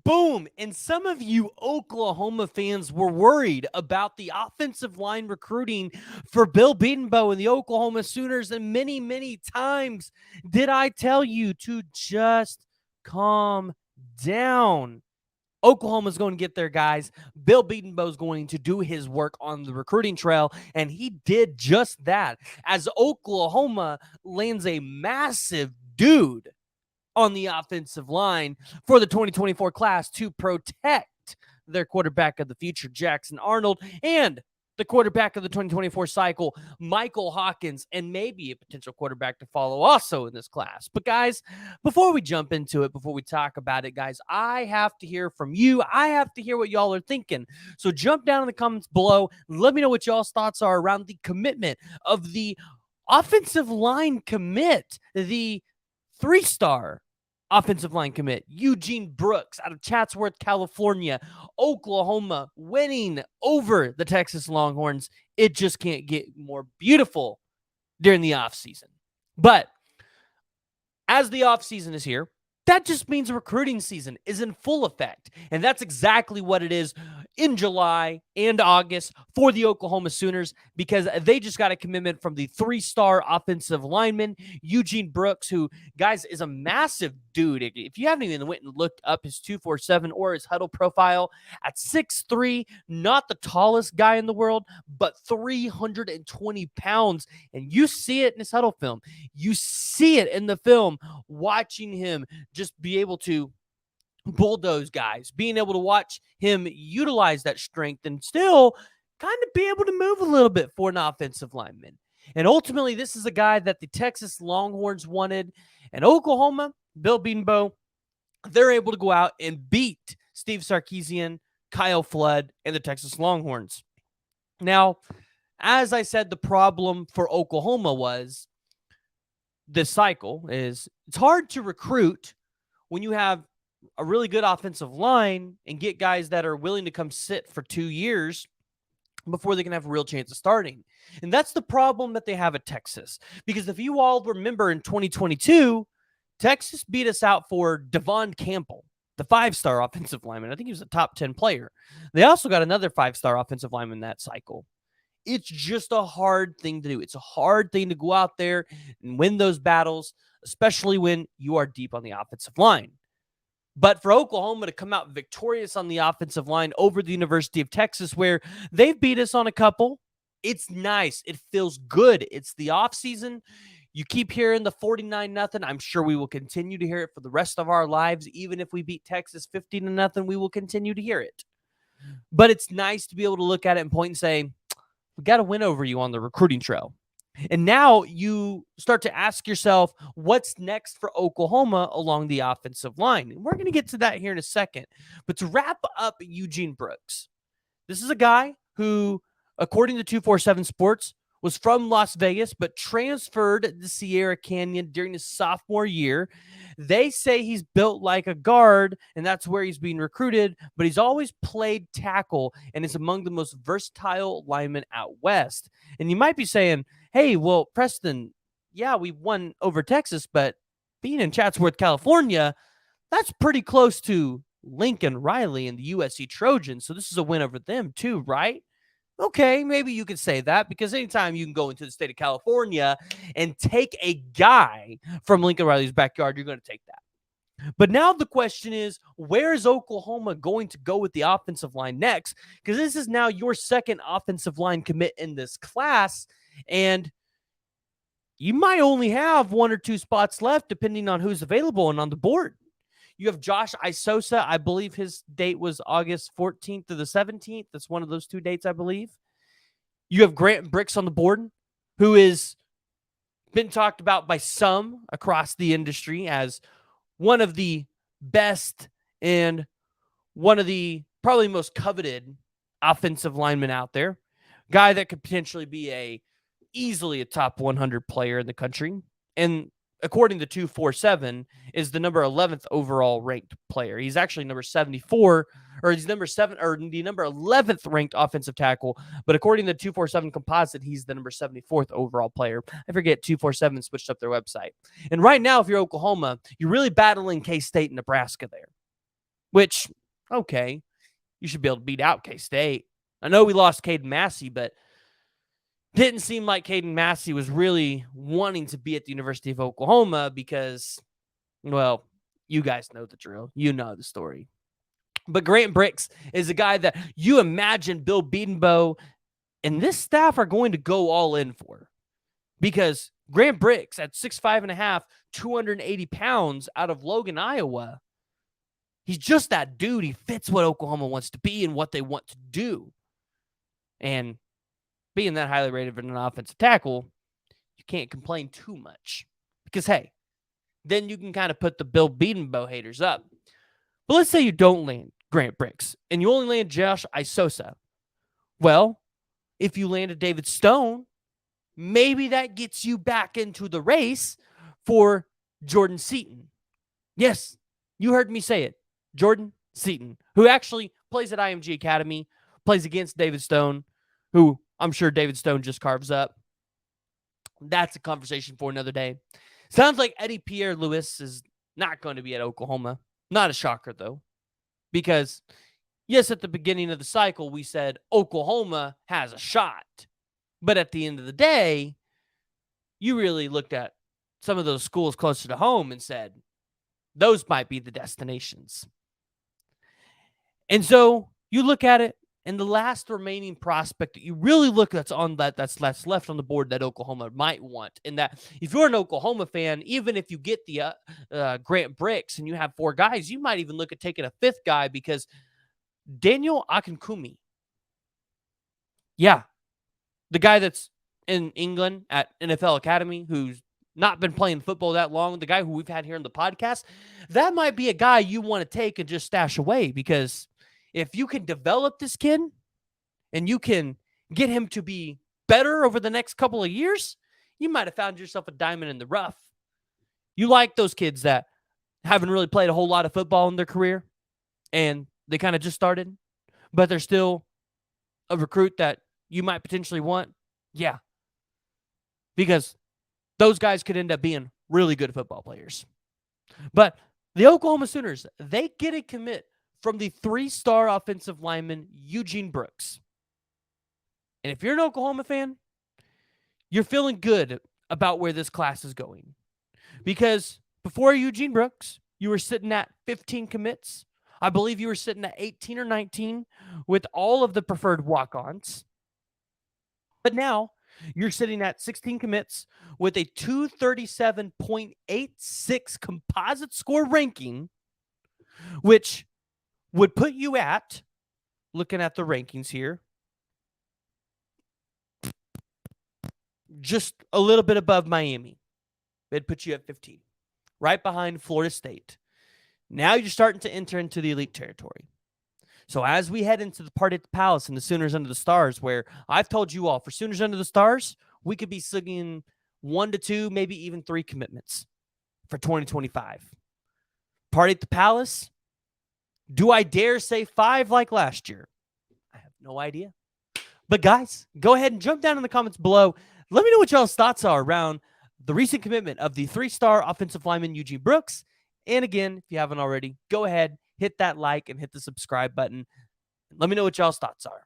Boom. And some of you Oklahoma fans were worried about the offensive line recruiting for Bill Bedenbaugh and the Oklahoma Sooners. And many, many times did I tell you to just calm down. Oklahoma's going to get their guys. Bill Bedenbaugh is going to do his work on the recruiting trail, and he did just that as Oklahoma lands a massive dude on the offensive line for the 2024 class to protect their quarterback of the future, Jackson Arnold, and the quarterback of the 2024 cycle, Michael Hawkins, and maybe a potential quarterback to follow also in this class. But guys, before we jump into it, before we talk about it, guys, I have to hear from you. I have to hear what y'all are thinking. So jump down in the comments below. Let me know what y'all's thoughts are around the commitment of the offensive line commit, the 3-star offensive line commit, Eugene Brooks out of Chatsworth, California, Oklahoma, winning over the Texas Longhorns. It just can't get more beautiful during the offseason. But as the offseason is here, that just means recruiting season is in full effect. And that's exactly what it is in July and August for the Oklahoma Sooners, because they just got a commitment from the 3-star offensive lineman, Eugene Brooks, who, guys, is a massive dude. If you haven't even went and looked up his 247 or his huddle profile, at 6'3", not the tallest guy in the world, but 320 pounds. And you see it in his huddle film. You see it in the film, watching him just be able to bulldoze guys, being able to watch him utilize that strength and still kind of be able to move a little bit for an offensive lineman. And ultimately, this is a guy that the Texas Longhorns wanted. And Oklahoma, Bill Bedenbaugh, they're able to go out and beat Steve Sarkisian, Kyle Flood, and the Texas Longhorns. Now, as I said, the problem for Oklahoma was this cycle is it's hard to recruit when you have a really good offensive line and get guys that are willing to come sit for 2 years before they can have a real chance of starting. And that's the problem that they have at Texas. Because if you all remember in 2022, Texas beat us out for Devon Campbell, the 5-star offensive lineman. I think he was a top 10 player. They also got another 5-star offensive lineman that cycle. It's just a hard thing to do. It's a hard thing to go out there and win those battles, especially when you are deep on the offensive line. But for Oklahoma to come out victorious on the offensive line over the University of Texas, where they've beat us on a couple, it's nice. It feels good. It's the offseason. You keep hearing the 49-0. I'm sure we will continue to hear it for the rest of our lives. Even if we beat Texas 15-0, we will continue to hear it. But it's nice to be able to look at it and point and say, we got to win over you on the recruiting trail. And now you start to ask yourself, what's next for Oklahoma along the offensive line? And we're going to get to that here in a second. But to wrap up Eugene Brooks, this is a guy who, according to 247 Sports, was from Las Vegas, but transferred to Sierra Canyon during his sophomore year. They say he's built like a guard, and that's where he's being recruited, but he's always played tackle and is among the most versatile linemen out west. And you might be saying, hey, well, Preston, yeah, we won over Texas, but being in Chatsworth, California, that's pretty close to Lincoln Riley and the USC Trojans, so this is a win over them too, right? Okay, maybe you could say that, because anytime you can go into the state of California and take a guy from Lincoln Riley's backyard, you're going to take that. But now the question is, where is Oklahoma going to go with the offensive line next? Because this is now your second offensive line commit in this class, and you might only have 1 or 2 spots left depending on who's available and on the board. You have Josh Isosa. I believe his date was August 14th to the 17th. That's one of those 2 dates, I believe. You have Grant Bricks on the board, who has been talked about by some across the industry as one of the best and one of the probably most coveted offensive linemen out there. Guy that could potentially be easily a top 100 player in the country. And according to 247, is the number 11th overall ranked player. He's actually number 74, or he's number 7, or the number 11th ranked offensive tackle. But according to 247 composite, he's the number 74th overall player. I forget 247 switched up their website. And right now, if you're Oklahoma, you're really battling K-State and Nebraska there. which, okay, you should be able to beat out K-State. I know we lost Caden Massey, but didn't seem like Caden Massey was really wanting to be at the University of Oklahoma because, well, you guys know the drill. You know the story. But Grant Brix is a guy that you imagine Bill Bedenbaugh and this staff are going to go all in for, because Grant Brix at 6'5.5", 280 pounds out of Logan, Iowa, he's just that dude. He fits what Oklahoma wants to be and what they want to do. And being that highly rated in an offensive tackle, you can't complain too much because, hey, then you can kind of put the Bill Bedenbaugh haters up. But let's say you don't land Grant Brix and you only land Josh Isosa. Well, if you landed David Stone, maybe that gets you back into the race for Jordan Seaton. Yes, you heard me say it. Jordan Seaton, who actually plays at IMG Academy, plays against David Stone, who I'm sure David Stone just carves up. That's a conversation for another day. Sounds like Eddie Pierre-Louis is not going to be at Oklahoma. Not a shocker, though, because, yes, at the beginning of the cycle, we said Oklahoma has a shot. But at the end of the day, you really looked at some of those schools closer to home and said, those might be the destinations. And so you look at it, and the last remaining prospect that you really look that's left on the board that Oklahoma might want, and that if you're an Oklahoma fan, even if you get the Grant Brix and you have 4 guys, you might even look at taking a 5th guy, because Daniel Akinkumi, yeah, the guy that's in England at NFL Academy, who's not been playing football that long, the guy who we've had here on the podcast, that might be a guy you want to take and just stash away, because if you can develop this kid and you can get him to be better over the next couple of years, you might have found yourself a diamond in the rough. You like those kids that haven't really played a whole lot of football in their career and they kind of just started, but they're still a recruit that you might potentially want. Yeah. Because those guys could end up being really good football players. But the Oklahoma Sooners, they get a commit from the 3-star offensive lineman, Eugene Brooks. And if you're an Oklahoma fan, you're feeling good about where this class is going. Because before Eugene Brooks, you were sitting at 15 commits. I believe you were sitting at 18 or 19 with all of the preferred walk-ons. But now you're sitting at 16 commits with a 237.86 composite score ranking, which would put you at, looking at the rankings here, just a little bit above Miami. It'd put you at 15, right behind Florida State. Now you're starting to enter into the elite territory. So as we head into the party at the Palace and the Sooners Under the Stars, where I've told you all, for Sooners Under the Stars, we could be singing 1 to 2, maybe even 3 commitments for 2025. Party at the Palace, do I dare say 5 like last year? I have no idea. But guys, go ahead and jump down in the comments below. Let me know what y'all's thoughts are around the recent commitment of the 3-star offensive lineman Eugene Brooks. And again, if you haven't already, go ahead, hit that like and hit the subscribe button. Let me know what y'all's thoughts are.